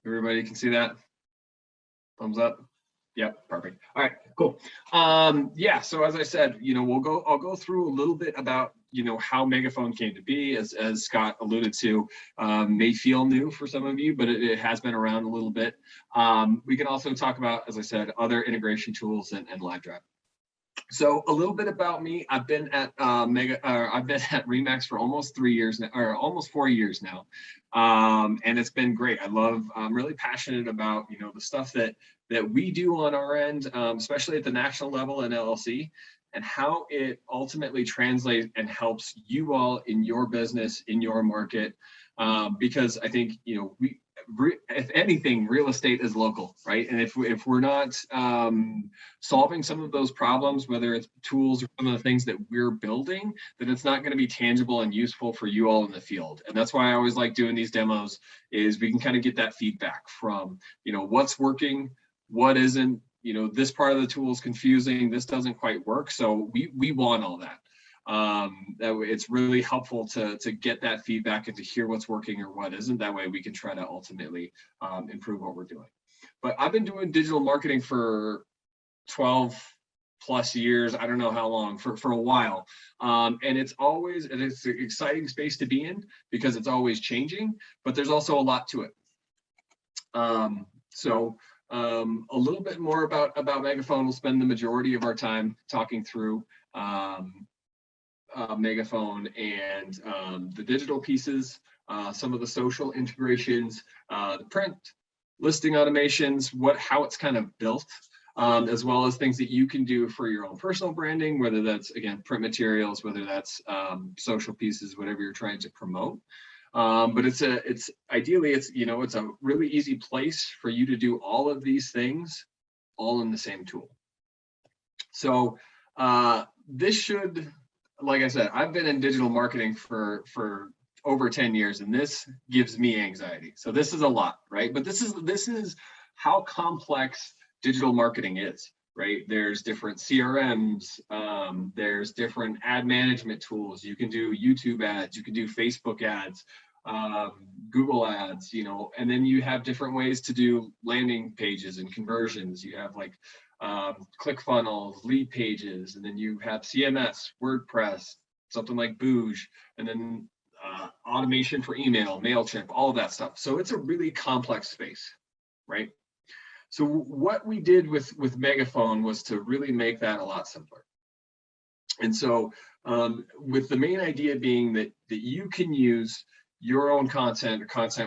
Everybody can see that? Thumbs up. Yep, perfect. All right, cool. Yeah, so as I said, I'll go through a little bit about, how Megaphone came to be, as Scott alluded to. May feel new for some of you, but it has been around a little bit. We can also talk about, as I said, other integration tools and LiveDrive. So a little bit about me. I've been at Remax for almost 3 years now, or almost 4 years now, and it's been great. I'm really passionate about the stuff that we do on our end, especially at the national level in LLC, and how it ultimately translates and helps you all in your business, in your market, because I think if anything, real estate is local, right? And if we're not solving some of those problems, whether it's tools or some of the things that we're building, then it's not going to be tangible and useful for you all in the field. And that's why I always like doing these demos, is we can kind of get that feedback from, what's working, what isn't, this part of the tool is confusing, this doesn't quite work. So we want all that. It's really helpful to get that feedback and to hear what's working or what isn't. That way we can try to ultimately improve what we're doing. But I've been doing digital marketing for 12 plus years. I don't know how long, for a while. And it's an exciting space to be in because it's always changing, but there's also a lot to it. So a little bit more about Megaphone. We'll spend the majority of our time talking through Megaphone and the digital pieces, some of the social integrations, the print listing automations, how it's kind of built, as well as things that you can do for your own personal branding, whether that's, again, print materials, whether that's social pieces, whatever you're trying to promote. But it's ideally, it's a really easy place for you to do all of these things all in the same tool. So this should, like I said, I've been in digital marketing for over 10 years, and this gives me anxiety. So this is a lot, right? But this is how complex digital marketing is, right? There's different CRMs, there's different ad management tools. You can do YouTube ads, you can do Facebook ads, Google ads, and then you have different ways to do landing pages and conversions. You have like ClickFunnels, lead pages, and then you have CMS, WordPress, something like Booge, and then automation for email, MailChimp, all of that stuff. So it's a really complex space, right? So what we did with Megaphone was to really make that a lot simpler. And so with the main idea being that you can use your own content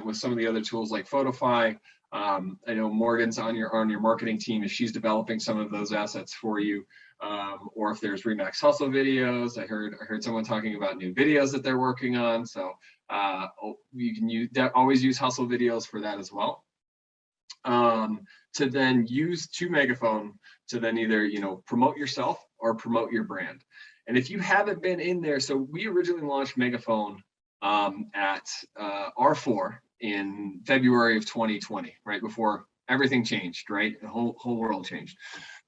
with some of the other tools like Photofy. I know Morgan's on your marketing team, if she's developing some of those assets for you, or if there's Remax Hustle videos. I heard someone talking about new videos that they're working on. So you can always use Hustle videos for that as well. To then use Megaphone to then either promote yourself or promote your brand. And if you haven't been in there, so we originally launched Megaphone at R4 in February of 2020, right before everything changed, right? The whole world changed.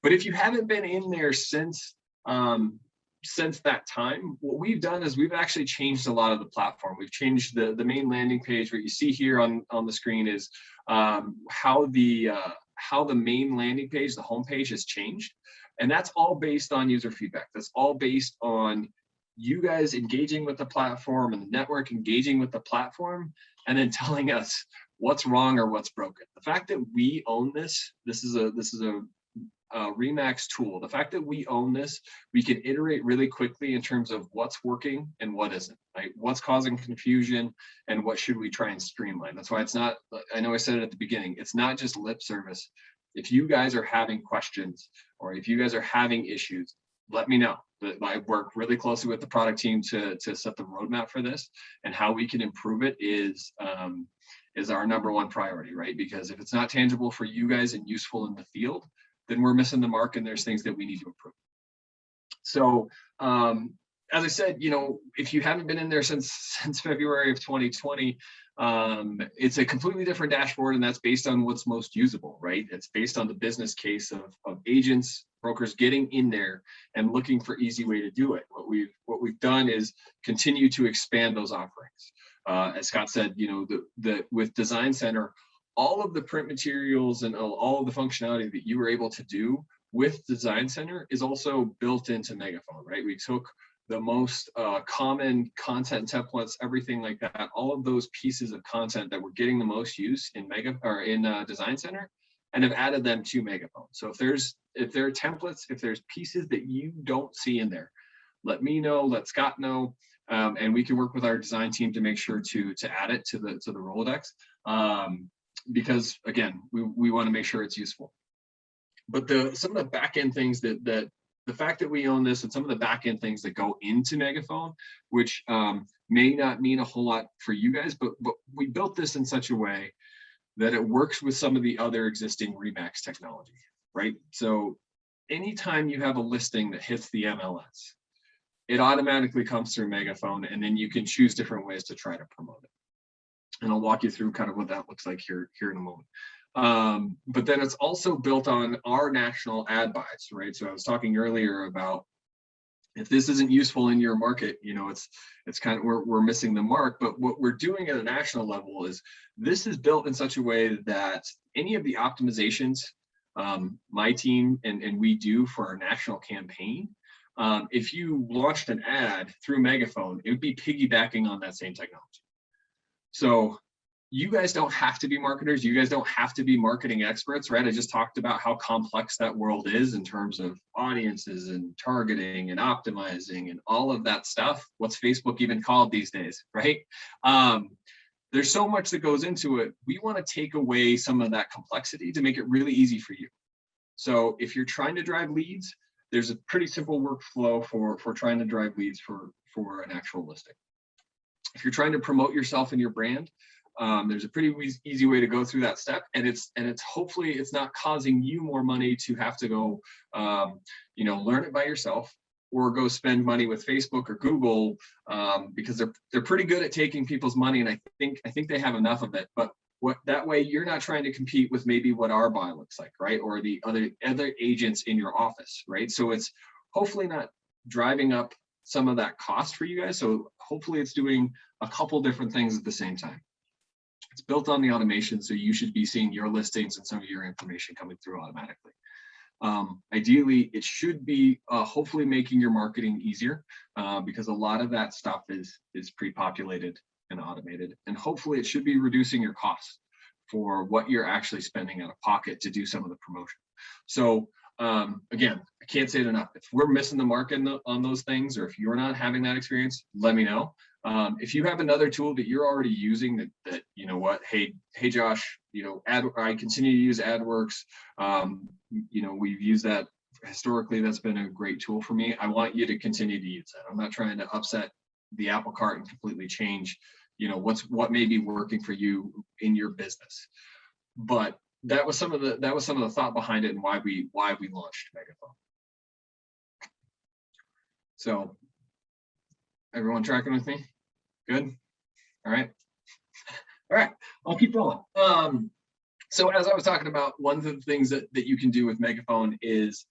But if you haven't been in there since that time, what we've done is we've actually changed a lot of the platform. We've changed the main landing page. What you see here on the screen is how the main landing page, the home page, has changed. And that's all based on user feedback. That's all based on you guys engaging with the platform and the network engaging with the platform, and then telling us what's wrong or what's broken. The fact that we own this is a Remax tool. The fact that we own this, we can iterate really quickly in terms of what's working and what isn't, right? What's causing confusion and what should we try and streamline. That's why it's not, I know I said it at the beginning, it's not just lip service. If you guys are having questions or if you guys are having issues, let me know. I work really closely with the product team to set the roadmap for this, and how we can improve it is our number one priority, right? Because if it's not tangible for you guys and useful in the field, then we're missing the mark and there's things that we need to improve. So as I said, if you haven't been in there since February of 2020, it's a completely different dashboard, and that's based on what's most usable, right? It's based on the business case of agents, brokers getting in there and looking for easy way to do it. What we've done is continue to expand those offerings. As Scott said, with Design Center, all of the print materials and all of the functionality that you were able to do with Design Center is also built into Megaphone, right? We took the most common content templates, everything like that, all of those pieces of content that were getting the most use in Design Center, and have added them to Megaphone. So if there are templates, if there's pieces that you don't see in there, let me know, let Scott know, and we can work with our design team to make sure to add it to the Rolodex, because again, we want to make sure it's useful. But some of the back end things that the fact that we own this and some of the back end things that go into Megaphone, which may not mean a whole lot for you guys, but we built this in such a way that it works with some of the other existing Remax technology, right? So anytime you have a listing that hits the MLS, it automatically comes through Megaphone, and then you can choose different ways to try to promote it. And I'll walk you through kind of what that looks like here in a moment. But then it's also built on our national ad buys, right? So I was talking earlier about if this isn't useful in your market, it's kind of we're missing the mark. But what we're doing at a national level is this is built in such a way that any of the optimizations my team and we do for our national campaign, if you launched an ad through Megaphone, it would be piggybacking on that same technology. So you guys don't have to be marketers. You guys don't have to be marketing experts, right? I just talked about how complex that world is in terms of audiences and targeting and optimizing and all of that stuff. What's Facebook even called these days, right? There's so much that goes into it. We want to take away some of that complexity to make it really easy for you. So if you're trying to drive leads, there's a pretty simple workflow for trying to drive leads for an actual listing. If you're trying to promote yourself and your brand, there's a pretty easy way to go through that step, and it's hopefully it's not causing you more money to have to go, learn it by yourself or go spend money with Facebook or Google, because they're pretty good at taking people's money, and I think they have enough of it. But that way you're not trying to compete with maybe what our buy looks like, right, or the other agents in your office, right? So it's hopefully not driving up some of that cost for you guys. So hopefully it's doing a couple different things at the same time. It's built on the automation, so you should be seeing your listings and some of your information coming through automatically. Ideally, it should be hopefully making your marketing easier, because a lot of that stuff is pre-populated and automated, and hopefully it should be reducing your costs for what you're actually spending out of pocket to do some of the promotion. So again, I can't say it enough. If we're missing the mark on those things, or if you're not having that experience, let me know. If you have another tool that you're already using that you know what, hey Josh, I continue to use AdWorks. We've used that historically. That's been a great tool for me. I want you to continue to use that. I'm not trying to upset the apple cart and completely change, what may be working for you in your business. But that was some of the thought behind it and why we launched Megaphone. So everyone tracking with me? Good. All right. I'll keep rolling. So as I was talking about, one of the things that you can do with Megaphone is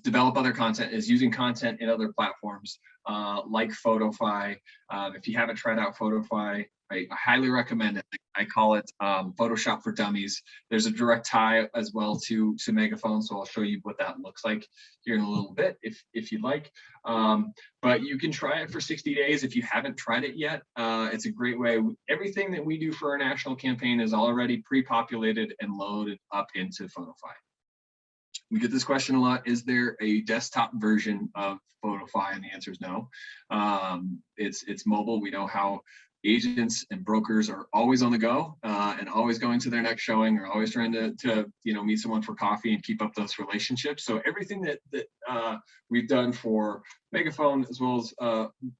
develop other content, is using content in other platforms like Photofy. If you haven't tried out Photofy, I highly recommend it. I call it Photoshop for Dummies. There's a direct tie as well to Megaphone, so I'll show you what that looks like here in a little bit if you'd like. But you can try it for 60 days if you haven't tried it yet. It's a great way. Everything that we do for our national campaign is already pre-populated and loaded up into Photofy. We get this question a lot: is there a desktop version of Photofy? And the answer is no. It's mobile. We know how agents and brokers are always on the go and always going to their next showing, or always trying to meet someone for coffee and keep up those relationships. So everything that we've done for Megaphone, as well as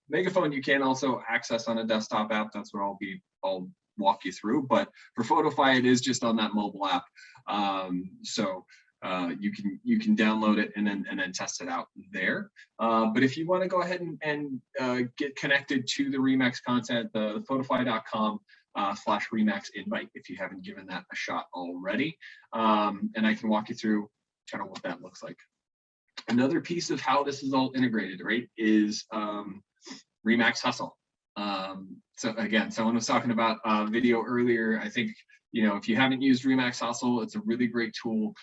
Megaphone, you can also access on a desktop app. That's what I'll walk you through. But for Photofy, it is just on that mobile app. You can download it and then test it out there. But if you want to go ahead and get connected to the Remax content, the photofy.com/Remax invite, if you haven't given that a shot already. And I can walk you through kind of what that looks like. Another piece of how this is all integrated, right, is Remax Hustle. So again, someone was talking about video earlier. I think, if you haven't used Remax Hustle, it's a really great tool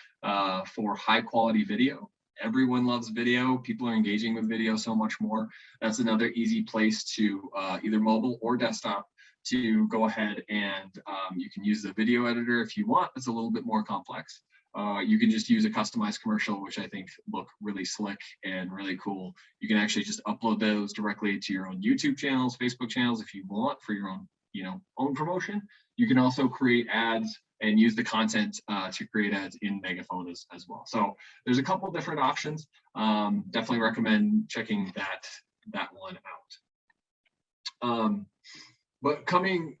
for high quality video. Everyone loves video. People are engaging with video so much more. That's another easy place to either mobile or desktop to go ahead and you can use the video editor if you want. It's a little bit more complex. You can just use a customized commercial, which I think look really slick and really cool. You can actually just upload those directly to your own YouTube channels, Facebook channels if you want for your own, own promotion. You can also create ads and use the content to create ads in Megaphone as well. So there's a couple different options. Definitely recommend checking that one out. But going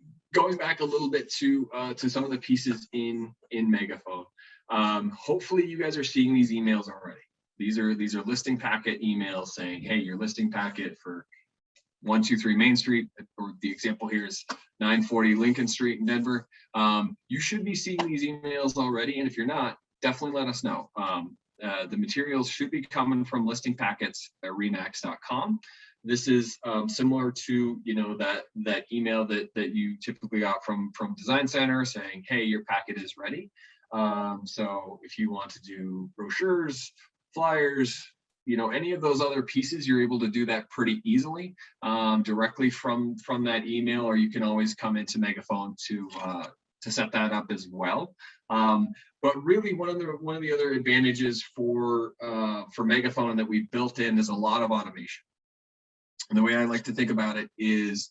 back a little bit to some of the pieces in Megaphone. Hopefully you guys are seeing these emails already. These are listing packet emails saying, hey, your listing packet for 123 Main Street, or the example here is 940 Lincoln Street in Denver. You should be seeing these emails already, and if you're not, definitely let us know. The materials should be coming from listing packets at remax.com. This is similar to that email that you typically got from Design Center saying, hey, your packet is ready. So if you want to do brochures, flyers, any of those other pieces, you're able to do that pretty easily directly from that email, or you can always come into Megaphone to set that up as well. But really, one of the other advantages for Megaphone that we built in is a lot of automation. And the way I like to think about it is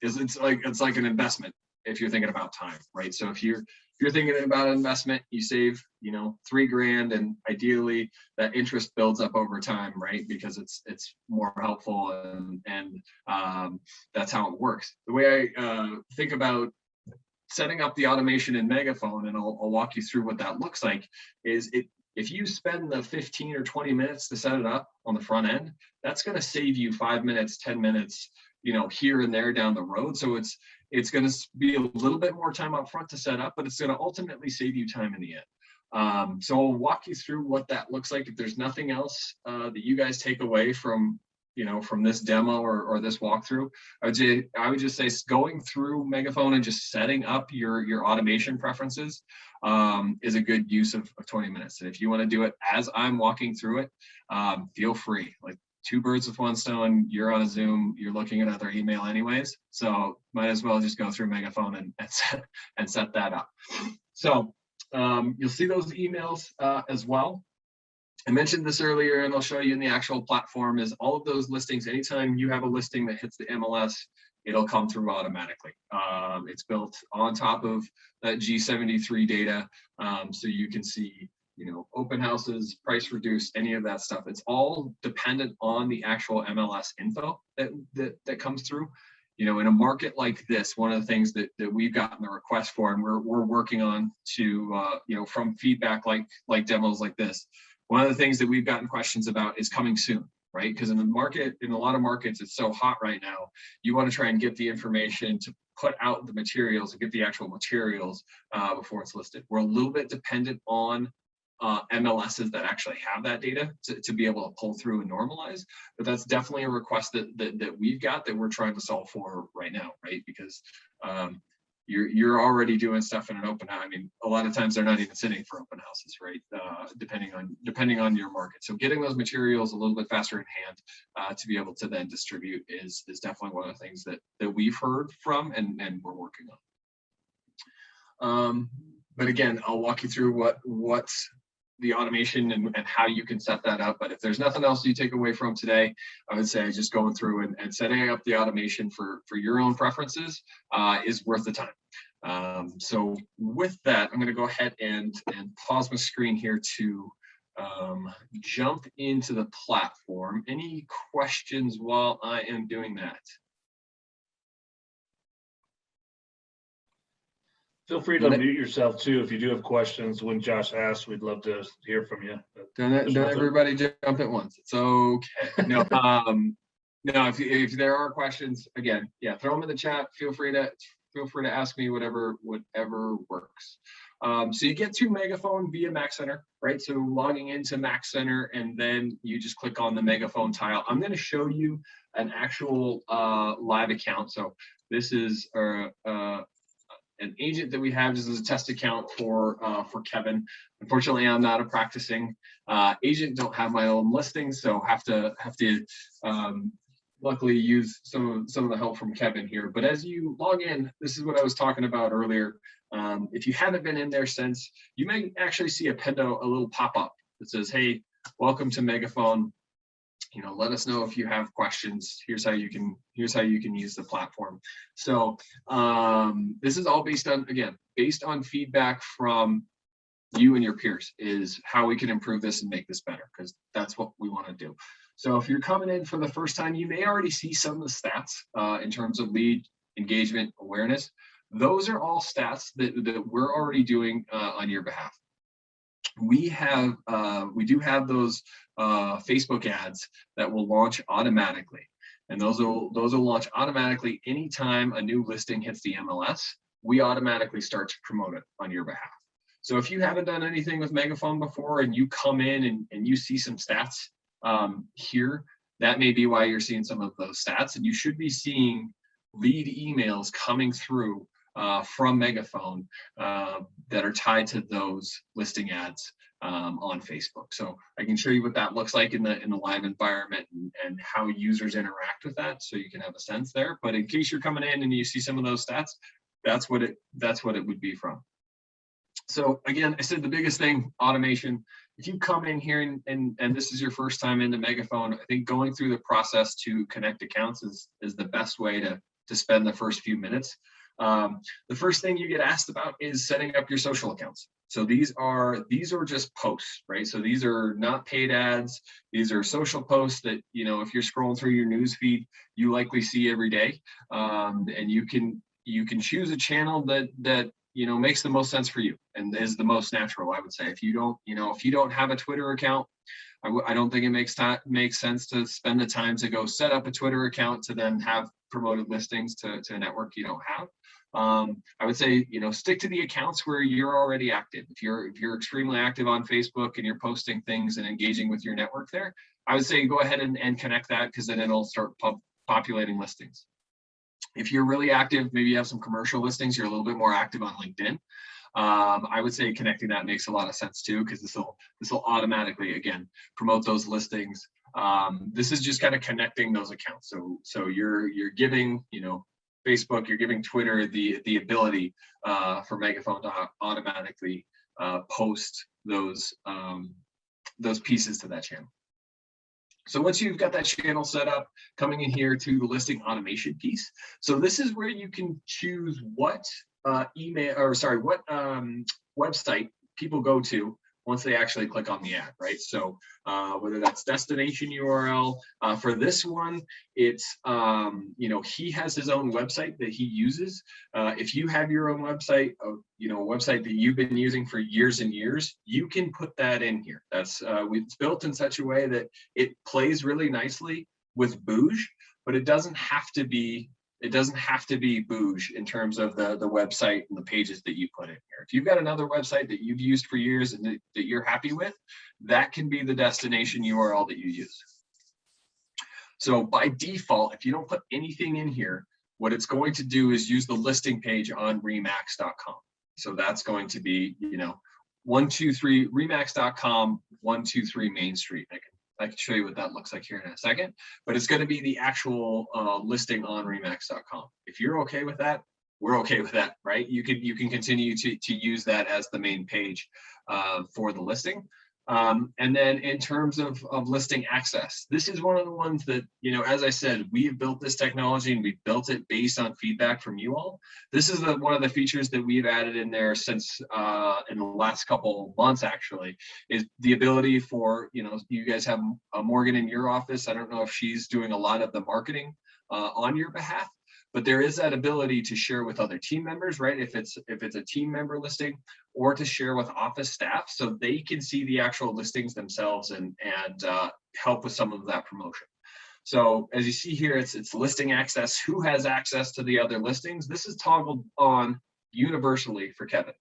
it's like an investment if you're thinking about time, right? So if you're thinking about an investment, you save, $3,000, and ideally that interest builds up over time, right? Because it's more helpful, and that's how it works. The way I think about setting up the automation in Megaphone, and I'll walk you through what that looks like, is if you spend the 15 or 20 minutes to set it up on the front end, that's going to save you 5 minutes, 10 minutes, here and there down the road. So it's going to be a little bit more time up front to set up, but it's going to ultimately save you time in the end. So I'll walk you through what that looks like. If there's nothing else that you guys take away from this demo or this walkthrough, I would just say going through Megaphone and just setting up your automation preferences is a good use of 20 minutes. And if you want to do it as I'm walking through it, feel free. Like, two birds with one stone. You're on a Zoom, you're looking at other email anyways, so might as well just go through Megaphone and set that up. So you'll see those emails as well. I mentioned this earlier, and I'll show you in the actual platform, is all of those listings. Anytime you have a listing that hits the MLS, it'll come through automatically. It's built on top of that G73 data, so you can see open houses, price reduced, any of that stuff. It's all dependent on the actual MLS info that comes through. In a market like this, one of the things that we've gotten the request for, and we're working on to, from feedback like demos like this, one of the things that we've gotten questions about is coming soon, right? Because in a lot of markets, it's so hot right now. You want to try and get the information to put out the materials and get the actual materials before it's listed. We're a little bit dependent on MLSs that actually have that data to be able to pull through and normalize, but that's definitely a request that we've got that we're trying to solve for right now, right? Because you're already doing stuff in an open house. I mean, a lot of times they're not even sitting for open houses, right? Depending on your market. So getting those materials a little bit faster in hand to be able to then distribute is definitely one of the things that we've heard from and we're working on. But again, I'll walk you through what the automation and how you can set that up. But if there's nothing else you take away from today, I would say just going through and setting up the automation for your own preferences is worth the time. So with that, I'm going to go ahead and pause my screen here to jump into the platform. Any questions while I am doing that? Feel free to unmute yourself too if you do have questions. When Josh asks, we'd love to hear from you. Don't everybody jump at once. It's okay. No, no. If there are questions, again, yeah, throw them in the chat. Feel free to ask me whatever works. So you get to Megaphone via Mac Center, right? So logging into Mac Center, and then you just click on the Megaphone tile. I'm going to show you an actual live account. So this is an agent that we have. This is a test account for Kevin. Unfortunately, I'm not a practicing agent. Don't have my own listings, so have to luckily use some of the help from Kevin here. But as you log in, this is what I was talking about earlier. If you haven't been in there since, you may actually see a little pop up that says, "Hey, welcome to Megaphone. Let us know if you have questions. Here's how you can use the platform." So this is all based on feedback from you and your peers, is how we can improve this and make this better, because that's what we want to do. So if you're coming in for the first time, you may already see some of the stats in terms of lead engagement, awareness. Those are all stats that we're already doing on your behalf. We do have those Facebook ads that will launch automatically, and those will launch automatically anytime a new listing hits the MLS. We automatically start to promote it on your behalf. So if you haven't done anything with Megaphone before and you come in and you see some stats here, that may be why you're seeing some of those stats, and you should be seeing lead emails coming through from Megaphone that are tied to those listing ads on Facebook. So I can show you what that looks like in the live environment and how users interact with that, so you can have a sense there. But in case you're coming in and you see some of those stats, that's what it would be from. So again, I said the biggest thing, automation. If you come in here and this is your first time into Megaphone, I think going through the process to connect accounts is the best way to spend the first few minutes. The first thing you get asked about is setting up your social accounts. So these are just posts, right? So these are not paid ads. These are social posts that, if you're scrolling through your news feed, you likely see every day. And you can choose a channel that makes the most sense for you and is the most natural, I would say. If you don't have a Twitter account, I don't think it makes sense to spend the time to go set up a Twitter account to then have promoted listings to a network you don't have. I would say, stick to the accounts where you're already active. If you're extremely active on Facebook and you're posting things and engaging with your network there, I would say go ahead and connect that, because then it'll start populating listings. If you're really active, maybe you have some commercial listings, you're a little bit more active on LinkedIn. I would say connecting that makes a lot of sense too, because this will automatically, again, promote those listings. This is just kind of connecting those accounts. So you're giving, Facebook, you're giving Twitter the ability for Megaphone to automatically post those pieces to that channel. So once you've got that channel set up, coming in here to the listing automation piece. So this is where you can choose what website people go to once they actually click on the ad, right? So whether that's destination URL, for this one, it's, he has his own website that he uses. If you have your own website, a website that you've been using for years and years, you can put that in here. That's it's built in such a way that it plays really nicely with Booge, but it doesn't have to be Booge in terms of the website and the pages that you put in here. If you've got another website that you've used for years and that you're happy with, that can be the destination URL that you use. So by default, if you don't put anything in here, what it's going to do is use the listing page on remax.com. So that's going to be, 123 remax.com, 123 Main Street. I can show you what that looks like here in a second, but it's going to be the actual listing on remax.com. If you're okay with that, we're okay with that, right? You can continue to use that as the main page for the listing. And then in terms of listing access, this is one of the ones that, as I said, we've built this technology and we've built it based on feedback from you all. This is one of the features that we've added in there since in the last couple months, actually, is the ability for, you guys have Morgan in your office. I don't know if she's doing a lot of the marketing on your behalf, but there is that ability to share with other team members, right? If it's a team member listing, or to share with office staff so they can see the actual listings themselves and help with some of that promotion. So as you see here, it's listing access. Who has access to the other listings? This is toggled on universally for Kevin.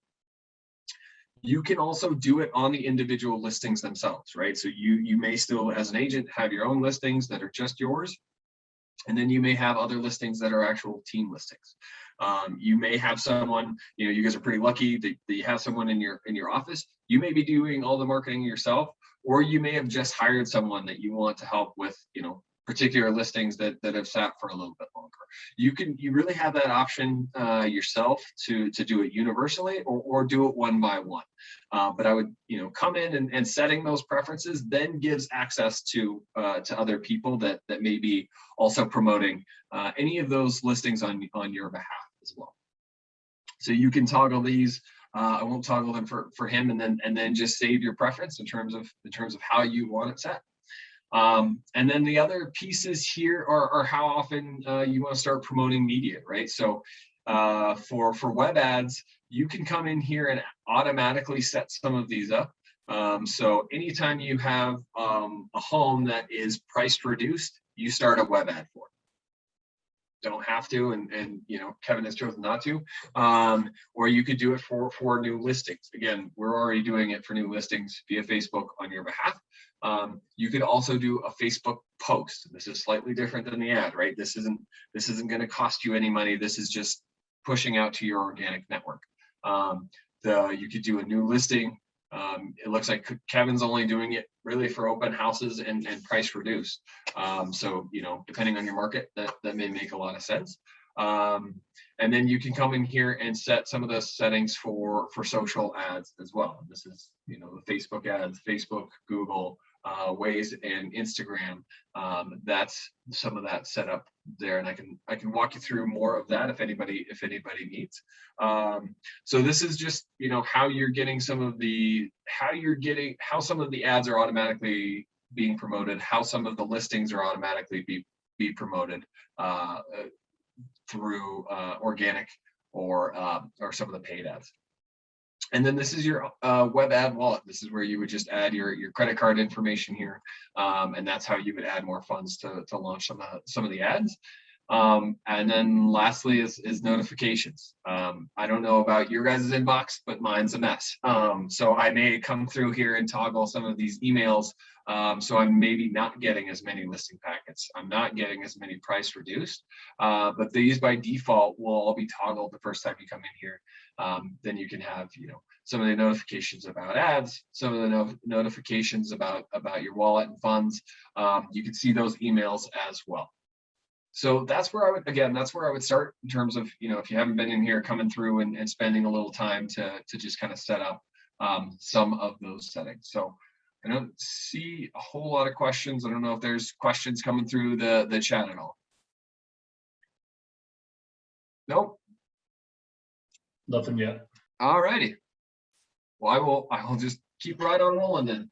You can also do it on the individual listings themselves, right? So you may still, as an agent, have your own listings that are just yours. And then you may have other listings that are actual team listings. You may have someone, you guys are pretty lucky that you have someone in your office. You may be doing all the marketing yourself, or you may have just hired someone that you want to help with, particular listings that have sat for a little bit longer. You really have that option yourself to do it universally or do it one by one. But I would, come in and setting those preferences then gives access to other people that may be also promoting any of those listings on your behalf as well. So you can toggle these. I won't toggle them for him, and then just save your preference in terms of how you want it set. And then the other pieces here are how often you want to start promoting media, right? So for web ads, you can come in here and automatically set some of these up. So anytime you have a home that is priced reduced, you start a web ad for it. Don't have to, and Kevin has chosen not to. Or you could do it for new listings. Again, we're already doing it for new listings via Facebook on your behalf. You could also do a Facebook post. This is slightly different than the ad, right? This isn't going to cost you any money. This is just pushing out to your organic network. You could do a new listing. It looks like Kevin's only doing it really for open houses and price reduced. So, depending on your market, that may make a lot of sense. And then you can come in here and set some of the settings for social ads as well. And this is, the Facebook ads, Facebook, Google, Waze, and Instagram. That's some of that setup there, and I can walk you through more of that if anybody needs. So this is just how you're getting how some of the ads are automatically being promoted, how some of the listings are automatically be promoted through organic or some of the paid ads. And then this is your web ad wallet. This is where you would just add your credit card information here, and that's how you would add more funds to launch some of the ads. And then lastly is notifications. I don't know about your guys' inbox, but mine's a mess. So I may come through here and toggle some of these emails. So I'm maybe not getting as many listing packets. I'm not getting as many price reduced, but these by default will all be toggled the first time you come in here. Then you can have, some of the notifications about ads, some of the notifications about your wallet and funds. You can see those emails as well. So that's where I would start in terms of, if you haven't been in here, coming through and spending a little time to just kind of set up some of those settings. So I don't see a whole lot of questions. I don't know if there's questions coming through the chat at all. Nope. Nothing yet. All righty. Well, I will just keep right on rolling then.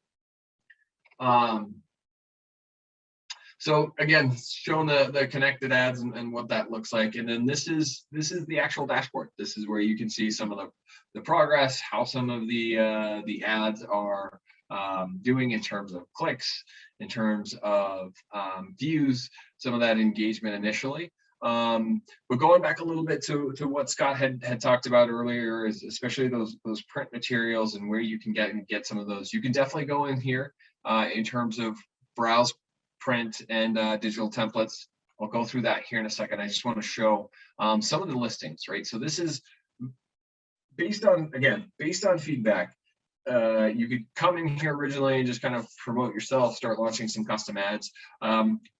So again, showing the connected ads and what that looks like. And then this is the actual dashboard. This is where you can see some of the progress, how some of the ads are doing in terms of clicks, in terms of views, some of that engagement initially. But going back a little bit to what Scott had talked about earlier, is especially those print materials and where you can get some of those. You can definitely go in here in terms of browse print and digital templates. I'll go through that here in a second. I just want to show some of the listings, right? So this is based on feedback. You could come in here originally and just kind of promote yourself, start launching some custom ads.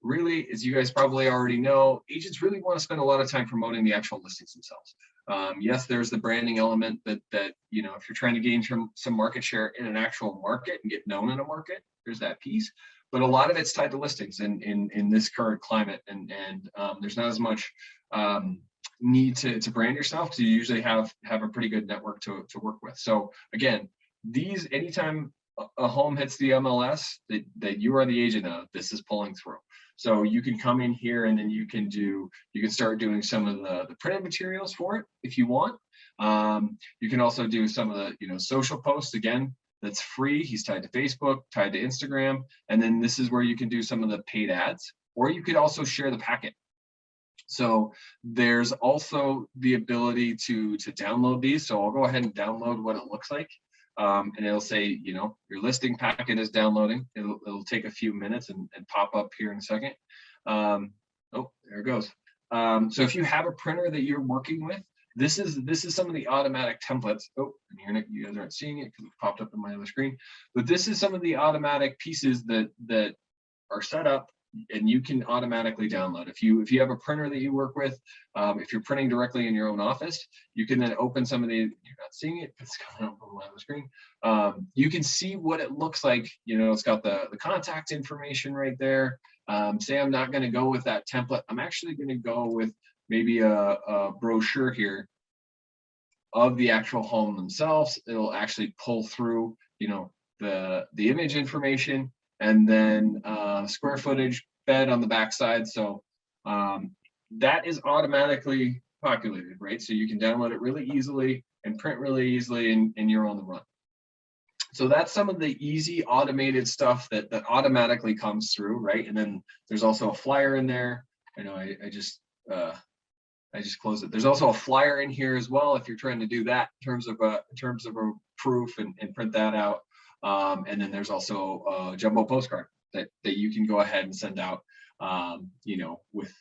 Really, as you guys probably already know, agents really want to spend a lot of time promoting the actual listings themselves. Yes, there's the branding element that if you're trying to gain some market share in an actual market and get known in a market, there's that piece. But a lot of it's tied to listings in this current climate, and there's not as much need to brand yourself, because you usually have a pretty good network to work with. So again, these, anytime a home hits the MLS that you are the agent of, this is pulling through. So you can come in here and then you can start doing some of the printed materials for it if you want. You can also do some of the social posts. Again, that's free. He's tied to Facebook, tied to Instagram, and then this is where you can do some of the paid ads, or you could also share the packet. So there's also the ability to download these. So I'll go ahead and download what it looks like. and it'll say, you know, your listing packet is downloading. It'll take a few minutes and pop up here in a second. Oh, there it goes. So if you have a printer that you're working with, this is some of the automatic templates. Oh, and you guys aren't seeing it because it popped up on my other screen. But this is some of the automatic pieces that are set up and you can automatically download. If you have a printer that you work with, if you're printing directly in your own office, you can then open some of the, you're not seeing it, it's coming up on the screen. You can see what it looks like. You know, it's got the contact information right there. Say I'm not going to go with that template. I'm actually going to go with maybe a brochure here of the actual home themselves. It'll actually pull through, you know, the image information, and then square footage, bed on the backside. So that is automatically populated, right? So you can download it really easily and print really easily, and you're on the run. So that's some of the easy automated stuff that automatically comes through, right? And then there's also a flyer in there. I know I just closed it. There's also a flyer in here as well if you're trying to do that in terms of a proof and print that out. And then there's also a jumbo postcard that you can go ahead and send out, you know, with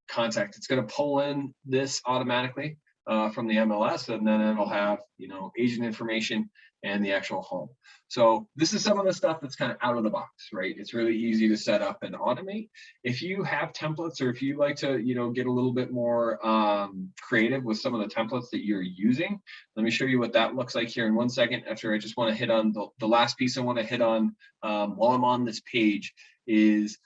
contact. It's going to pull in this automatically from the MLS, and then it'll have, you know, agent information and the actual home. So this is some of the stuff that's kind of out of the box, right? It's really easy to set up and automate. If you have templates, or if you like to, you know, get a little bit more creative with some of the templates that you're using, let me show you what that looks like here in 1 second. After I just want to hit on the last piece I want to hit on while I'm on this page is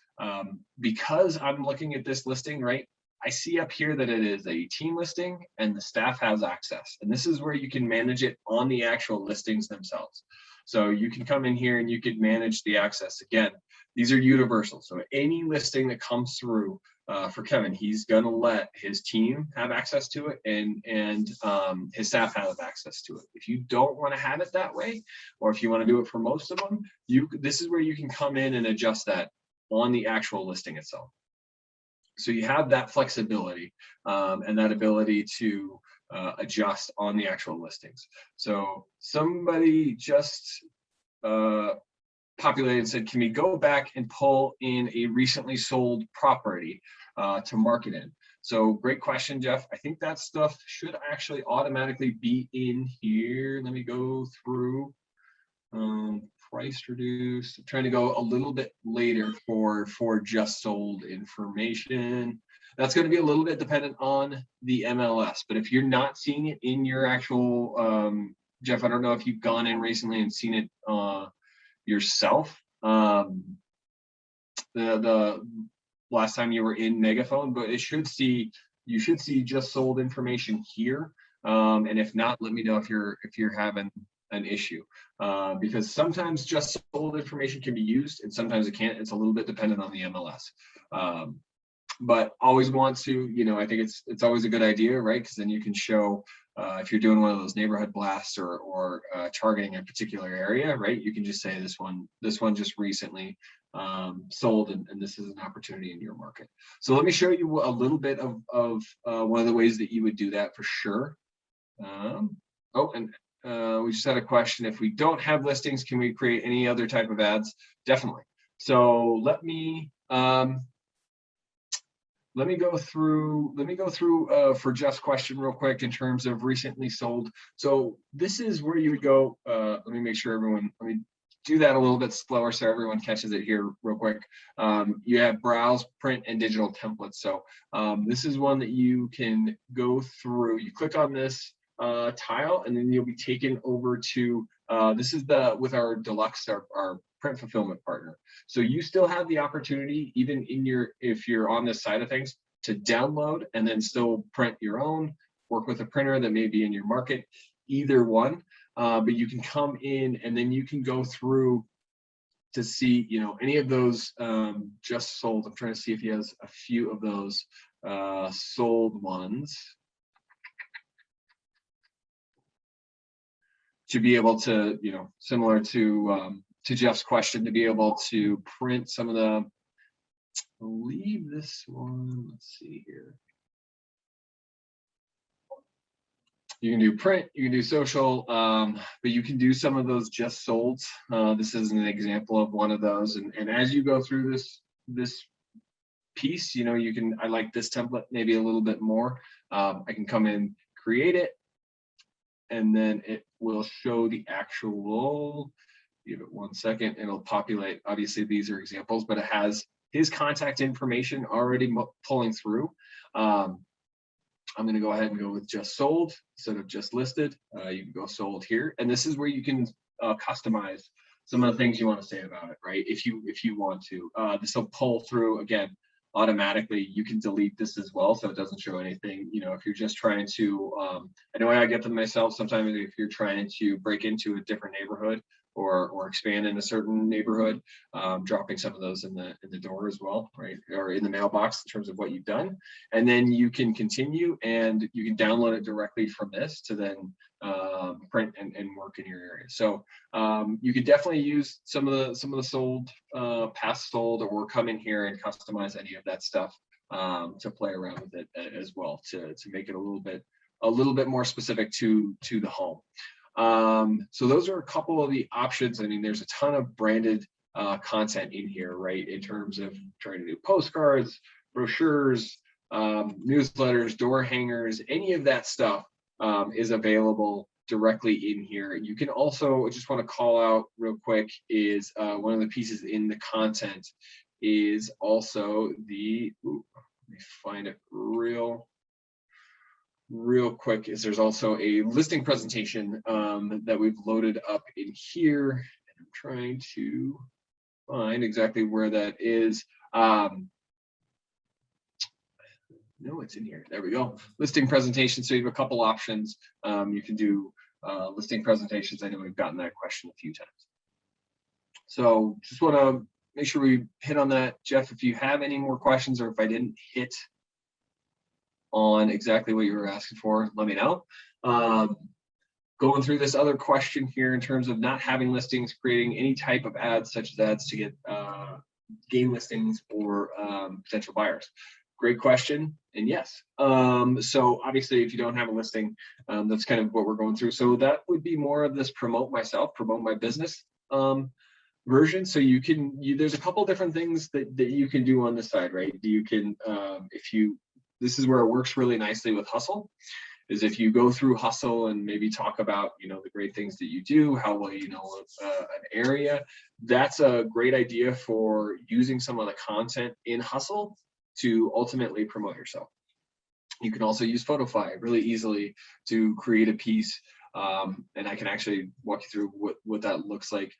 because I'm looking at this listing, right? I see up here that it is a team listing and the staff has access. And this is where you can manage it on the actual listings themselves. So you can come in here and you can manage the access. Again, these are universal. So any listing that comes through for Kevin, he's gonna let his team have access to it, and his staff have access to it. If you don't want to have it that way, or if you want to do it for most of them, this is where you can come in and adjust that on the actual listing itself. So you have that flexibility and that ability to adjust on the actual listings. So somebody just populated and said, can we go back and pull in a recently sold property to market in? So great question, Jeff. I think that stuff should actually automatically be in here. Let me go through. Price reduced. I'm trying to go a little bit later for just sold information. That's going to be a little bit dependent on the MLS, but if you're not seeing it in your actual Jeff, I don't know if you've gone in recently and seen it yourself the last time you were in Megaphone, but you should see just sold information here, and if not, let me know if you're having an issue, because sometimes just sold information can be used and sometimes it can't. It's a little bit dependent on the MLS, but always want to, you know, I think it's always a good idea, right? Because then you can show if you're doing one of those neighborhood blasts or targeting a particular area, right? You can just say this one just recently sold, and this is an opportunity in your market. So let me show you a little bit of one of the ways that you would do that for sure. We just had a question. If we don't have listings, can we create any other type of ads? Definitely. So let me go through for Jeff's question real quick in terms of recently sold. So this is where you would go. Let me make sure let me do that a little bit slower so everyone catches it here real quick. You have browse, print, and digital templates. So this is one that you can go through. You click on this tile, and then you'll be taken over to this is with our deluxe, our print fulfillment partner. So you still have the opportunity, even if you're on this side of things, to download and then still print your own, work with a printer that may be in your market, either one. But you can come in and then you can go through to see, you know, any of those just sold. I'm trying to see if he has a few of those sold ones, to be able to, you know, similar to Jeff's question, to be able to print some of the, I believe this one, let's see here. You can do print, you can do social, but you can do some of those just sold. This is an example of one of those. And as you go through this piece, you can, I like this template maybe a little bit more. I can come in, create it, and then it will show the actual, give it 1 second, it'll populate. Obviously, these are examples, but it has his contact information already pulling through. I'm going to go ahead and go with just sold instead of just listed. You can go sold here, and this is where you can customize some of the things you want to say about it, right? If you want to, this will pull through again automatically. You can delete this as well, so it doesn't show anything. If you're just trying to, I know I get them myself sometimes. If you're trying to break into a different neighborhood or expand in a certain neighborhood, dropping some of those in the door as well, right? Or in the mailbox in terms of what you've done. And then you can continue and you can download it directly from this to then print and work in your area. So you could definitely use some of the sold, past sold, or come in here and customize any of that stuff to play around with it as well to make it a little bit more specific to the home. So those are a couple of the options. I mean, there's a ton of branded content in here, right? In terms of trying to do postcards, brochures, newsletters, door hangers, any of that stuff is available directly in here. And you can also, I just want to call out real quick, is one of the pieces in the content is also the, let me find it real quick, is there's also a listing presentation that we've loaded up in here. And I'm trying to find exactly where that is. No, it's in here. There we go. Listing presentation. So you have a couple options. You can do listing presentations. I know we've gotten that question a few times. So just want to make sure we hit on that. Jeff, if you have any more questions, or if I didn't hit on exactly what you were asking for, let me know. Going through this other question here in terms of not having listings, creating any type of ads, such as ads to get gain listings or potential buyers. Great question, and yes. So obviously, if you don't have a listing, that's kind of what we're going through. So that would be more of this promote myself, promote my business version. So there's a couple different things that you can do on the side, right? You can, this is where it works really nicely with Hustle, is if you go through Hustle and maybe talk about, the great things that you do, how well you know an area, that's a great idea for using some of the content in Hustle to ultimately promote yourself. You can also use Photofy really easily to create a piece, and I can actually walk you through what that looks like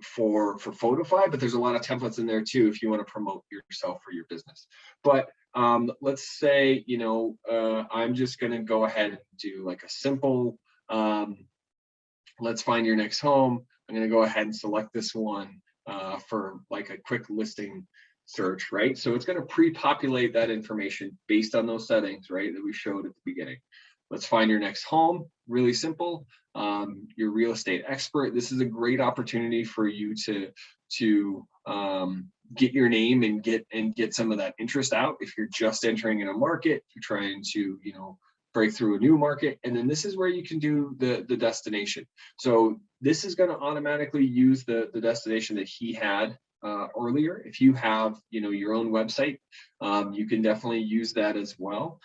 for Photofy, but there's a lot of templates in there too if you want to promote yourself or your business. But let's say, I'm just going to go ahead and do like a simple, let's find your next home. I'm going to go ahead and select this one for like a quick listing search, right? So it's going to pre-populate that information based on those settings, right, that we showed at the beginning. Let's find your next home. Really simple. Your real estate expert. This is a great opportunity for you to get your name and get some of that interest out. If you're just entering in a market, you're trying to break through a new market, and then this is where you can do the destination. So this is going to automatically use the destination that he had earlier. If you have your own website, you can definitely use that as well.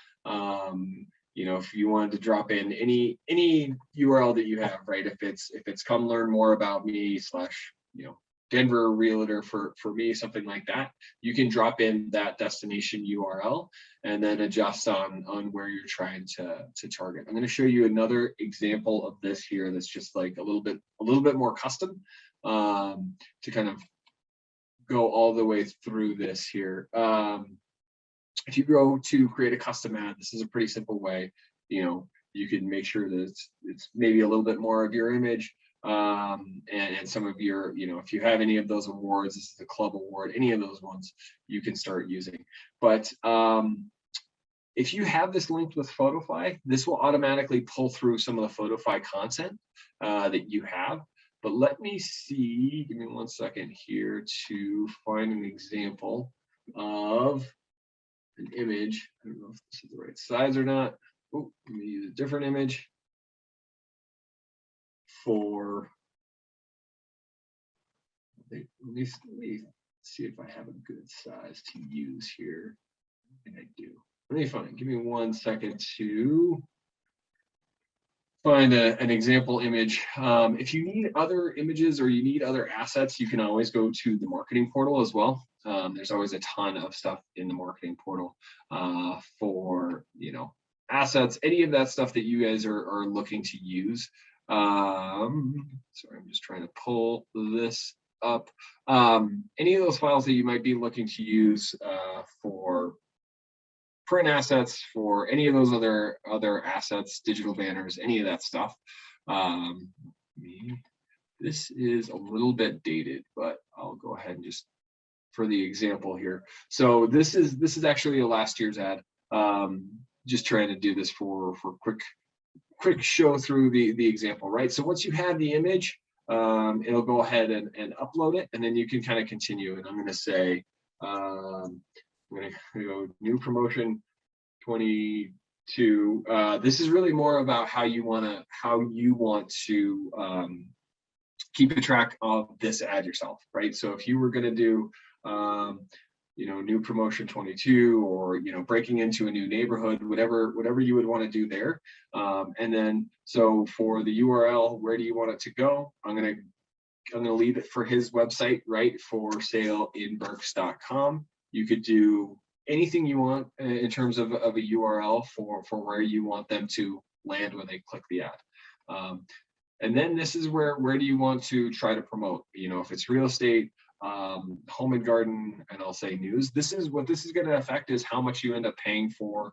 If you wanted to drop in any URL that you have, right? If it's come learn more about me / Denver realtor for me, something like that, you can drop in that destination URL and then adjust on where you're trying to target. I'm going to show you another example of this here that's just like a little bit more custom to kind of go all the way through this here. If you go to create a custom ad, this is a pretty simple way. You can make sure that it's maybe a little bit more of your image and some of your, if you have any of those awards, this is a club award, any of those ones you can start using. But if you have this linked with Photofy, this will automatically pull through some of the Photofy content that you have. But let me see, give me 1 second here to find an example of an image. I don't know if this is the right size or not. oh, let me use a different image for, let me see if I have a good size to use here. I think I do. Let me find, give me 1 second to find an example image. If you need other images or you need other assets, you can always go to the marketing portal as well. There's always a ton of stuff in the marketing portal for, you know, assets, any of that stuff that you guys are looking to use. Sorry, I'm just trying to pull this up. Any of those files that you might be looking to use for print assets, for any of those other assets, digital banners, any of that stuff. This is a little bit dated, but I'll go ahead and just for the example here. So this is actually a last year's ad. Just trying to do this for quick show through the example, right? So once you have the image, it'll go ahead and upload it, and then you can kind of continue. And I'm going to say, I'm going to go new promotion 22. This is really more about how you want to keep a track of this ad yourself, right? So if you were going to do you know, new promotion 22, or, you know, breaking into a new neighborhood, whatever you would want to do there. And then, so for the URL, where do you want it to go? I'm going to leave it for his website, right? For saleinberks.com. You could do anything you want in terms of a URL for where you want them to land when they click the ad. And then this is where do you want to try to promote? You know, if it's real estate, home and garden, and I'll say news. This is what this is going to affect is how much you end up paying for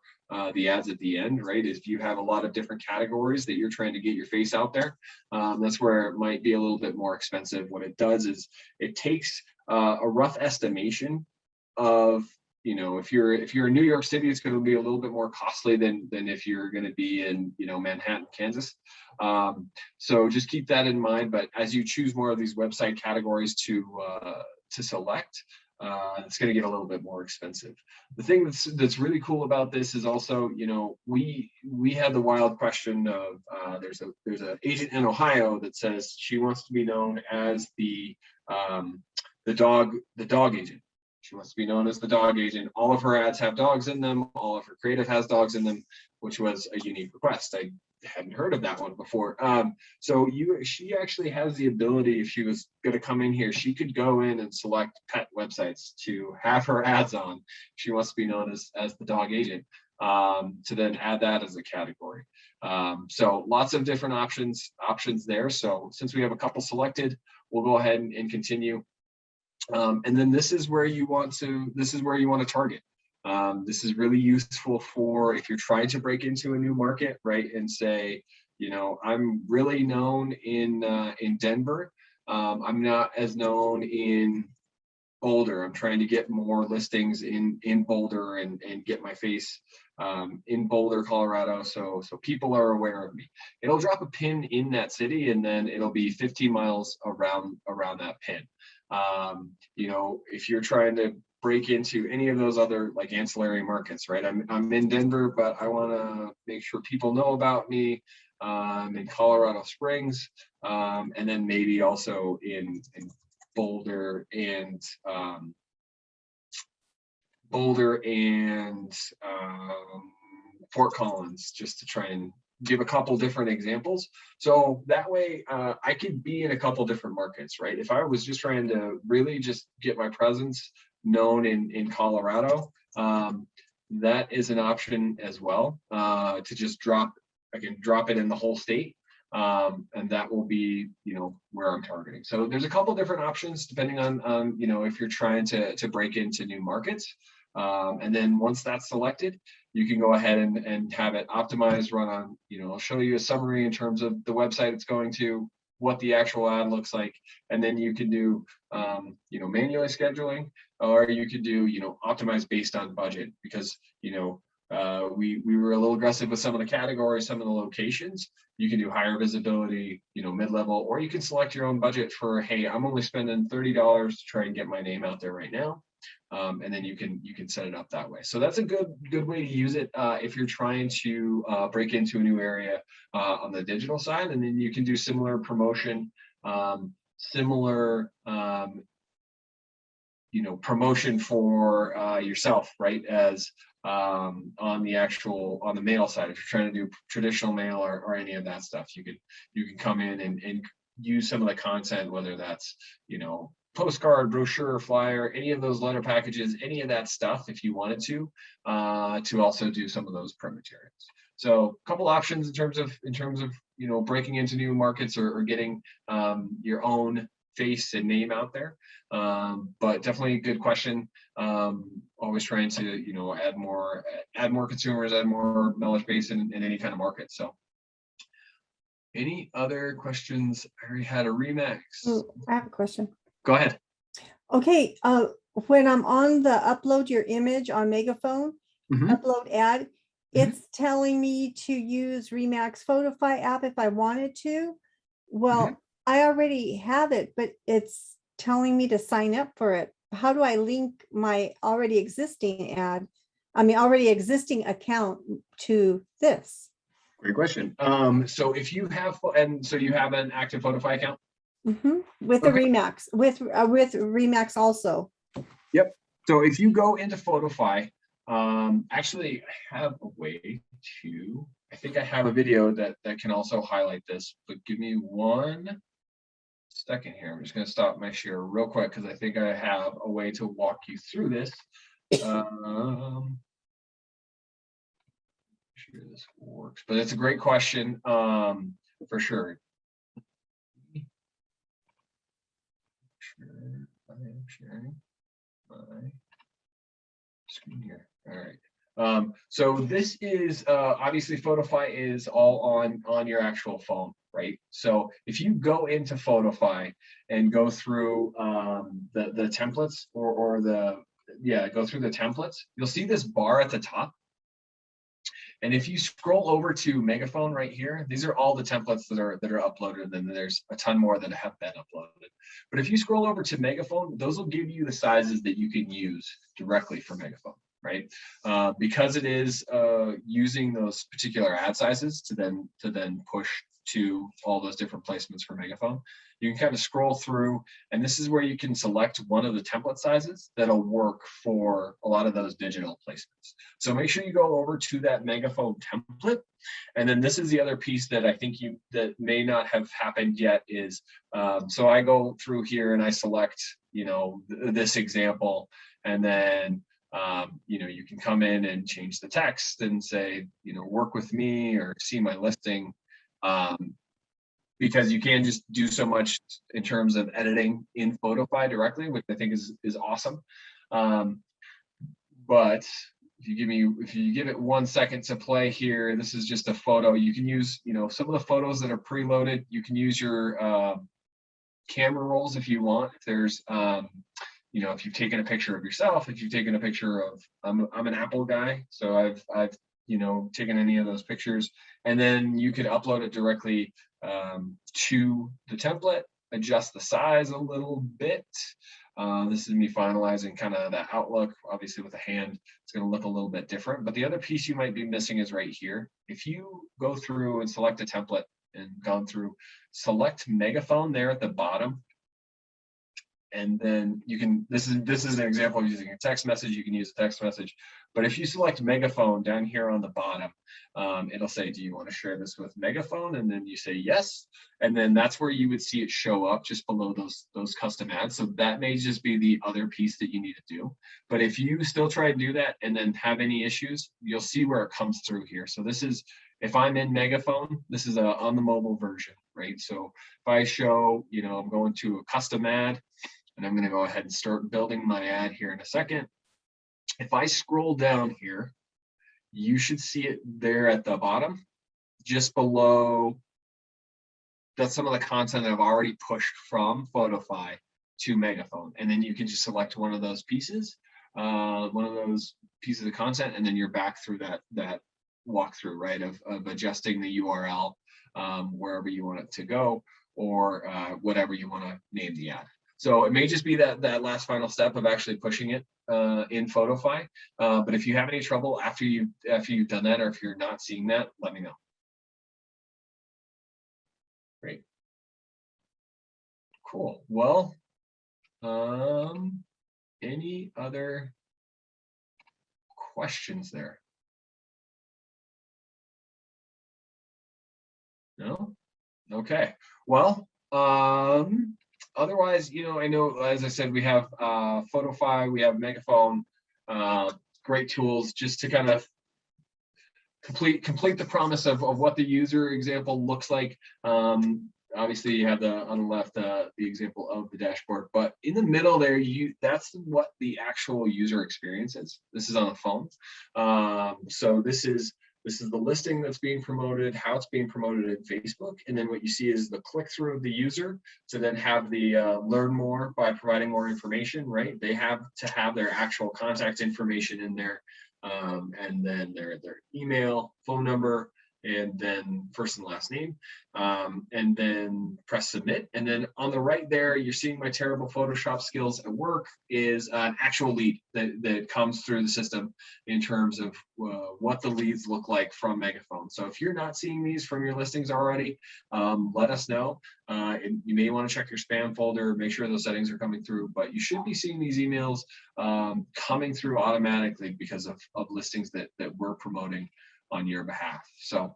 the ads at the end, right? If you have a lot of different categories that you're trying to get your face out there, that's where it might be a little bit more expensive. What it does is it takes a rough estimation of, you know, if you're in New York City, it's going to be a little bit more costly than if you're going to be in, you know, Manhattan, Kansas. So just keep that in mind. But as you choose more of these website categories to select, it's going to get a little bit more expensive. The thing that's really cool about this is also, you know, we had the wild question of there's an agent in Ohio that says she wants to be known as the dog agent. She wants to be known as the dog agent. All of her ads have dogs in them. All of her creative has dogs in them, which was a unique request. I hadn't heard of that one before. So she actually has the ability, if she was going to come in here, she could go in and select pet websites to have her ads on. She wants to be known as the dog agent, to then add that as a category. So lots of different options there. So since we have a couple selected, we'll go ahead and continue. And then this is where you want to target. This is really useful for if you're trying to break into a new market, right? And say, you know, I'm really known in Denver. I'm not as known in Boulder. I'm trying to get more listings in Boulder and get my face in Boulder, Colorado, so people are aware of me. It'll drop a pin in that city, and then it'll be 15 miles around that pin. You know, if you're trying to break into any of those other like ancillary markets, right? I'm in Denver, but I want to make sure people know about me. In Colorado Springs, and then maybe also in Boulder and Fort Collins, just to try and give a couple different examples. So that way I could be in a couple different markets, right? If I was just trying to really just get my presence known in Colorado, that is an option as well, to just drop it in the whole state. And that will be, you know, where I'm targeting. So there's a couple different options depending on you know, if you're trying to break into new markets. And then once that's selected, you can go ahead and have it optimized, run on, you know, I'll show you a summary in terms of the website it's going to, what the actual ad looks like. And then you can do, you know, manually scheduling, or you could do, you know, optimize based on budget, because, you know, we were a little aggressive with some of the categories, some of the locations. You can do higher visibility, you know, mid-level, or you can select your own budget for, hey, I'm only spending $30 to try and get my name out there right now. and then you can set it up that way. So that's a good way to use it if you're trying to break into a new area on the digital side, and then you can do similar promotion, similar promotion for yourself, right? As on the mail side, if you're trying to do traditional mail or any of that stuff, you can come in and use some of the content, whether that's postcard, brochure, flyer, any of those letter packages, any of that stuff, if you wanted to also do some of those print materials. So a couple options in terms of breaking into new markets or getting your own face and name out there, but definitely a good question. Always trying to add more consumers, add more knowledge base in any kind of market. So any other questions? I already had a Remax. I have a question. Go ahead. Okay, when I'm on the upload your image on Megaphone, upload ad, it's telling me to use Remax Photify app if I wanted to. Well, I already have it, but it's telling me to sign up for it. How do I link my already existing account to this? Great question. So if you have, you have an active Photify account? With the Remax, with Remax also. Yep. So if you go into Photify, actually I have a way to, I think I have a video that can also highlight this, but give me 1 second here. I'm just going to stop my share real quick because I think I have a way to walk you through this. Sure this works, but it's a great question for sure. I am sharing my screen here. All right. So this is obviously Photify is all on your actual phone, right? So if you go into Photify and go through the templates or go through the templates, you'll see this bar at the top. And if you scroll over to Megaphone right here, these are all the templates that are uploaded, and then there's a ton more that have been uploaded. But if you scroll over to Megaphone, those will give you the sizes that you can use directly for Megaphone, right? Because it is using those particular ad sizes to then push to all those different placements for Megaphone. You can kind of scroll through, and this is where you can select one of the template sizes that'll work for a lot of those digital placements. So make sure you go over to that Megaphone template. And then this is the other piece that I think that may not have happened yet is, so I go through here and I select, this example, and then you can come in and change the text and say, work with me or see my listing. Because you can just do so much in terms of editing in Photify directly, which I think is awesome. But if you give it 1 second to play here, this is just a photo. You can use, some of the photos that are preloaded. You can use your camera rolls if you want. If there's, if you've taken a picture of yourself, if you've taken a picture of, I'm an Apple guy, so I've taken any of those pictures, and then you could upload it directly to the template, adjust the size a little bit. This is me finalizing kind of that outlook. Obviously with a hand, it's going to look a little bit different, but the other piece you might be missing is right here. If you go through and select a template and gone through, select Megaphone there at the bottom. And then you can, this is an example of using a text message. You can use a text message, but if you select Megaphone down here on the bottom, it'll say, do you want to share this with Megaphone? And then you say yes. And then that's where you would see it show up just below those custom ads. So that may just be the other piece that you need to do. But if you still try to do that and then have any issues, you'll see where it comes through here. So this is, if I'm in Megaphone, this is on the mobile version, right? So if I show, I'm going to a custom ad, and I'm going to go ahead and start building my ad here in a second. If I scroll down here, you should see it there at the bottom, just below. That's some of the content that I've already pushed from Photify to Megaphone. And then you can just select one of those pieces, of content, and then you're back through that walkthrough, right, of adjusting the URL wherever you want it to go, or whatever you want to name the ad. So it may just be that last final step of actually pushing it in Photofy. But if you have any trouble after you've done that, or if you're not seeing that, let me know. Great. Cool. Well, any other questions there? No? Okay. Well, otherwise, I know, as I said, we have Photofy, we have Megaphone, great tools just to kind of complete the promise of what the user example looks like. Obviously, you have on the left the example of the dashboard, but in the middle there, that's what the actual user experience is. This is on the phone. So this is the listing that's being promoted, how it's being promoted in Facebook, and then what you see is the click-through of the user to then have the learn more by providing more information, right? They have to have their actual contact information in there, and then their email, phone number, and then first and last name, and then press submit. And then on the right there, you're seeing my terrible Photoshop skills at work is an actual lead that comes through the system in terms of what the leads look like from Megaphone. So if you're not seeing these from your listings already, let us know. You may want to check your spam folder, make sure those settings are coming through, but you should be seeing these emails coming through automatically because of listings that we're promoting on your behalf. So,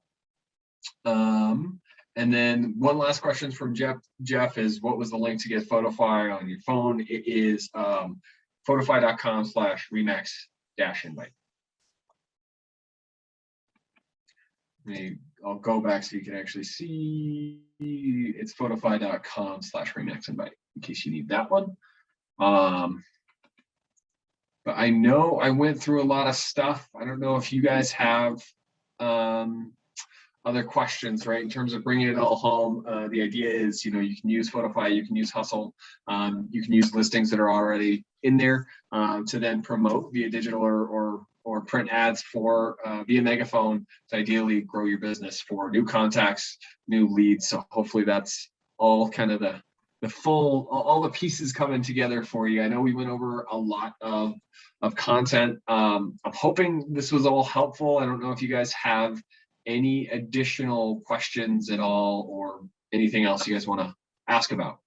and then one last question from Jeff is, what was the link to get Photofy on your phone? It is photofy.com/remax-invite. I'll go back so you can actually see. It's photofy.com/remax-invite in case you need that one. But I know I went through a lot of stuff. I don't know if you guys have other questions, right? In terms of bringing it all home, the idea is, you can use Photofy, you can use Hustle, you can use listings that are already in there to then promote via digital or print ads for via Megaphone to ideally grow your business for new contacts, new leads. So hopefully that's all kind of the full, all the pieces coming together for you. I know we went over a lot of content. I'm hoping this was all helpful. I don't know if you guys have any additional questions at all or anything else you guys want to ask about.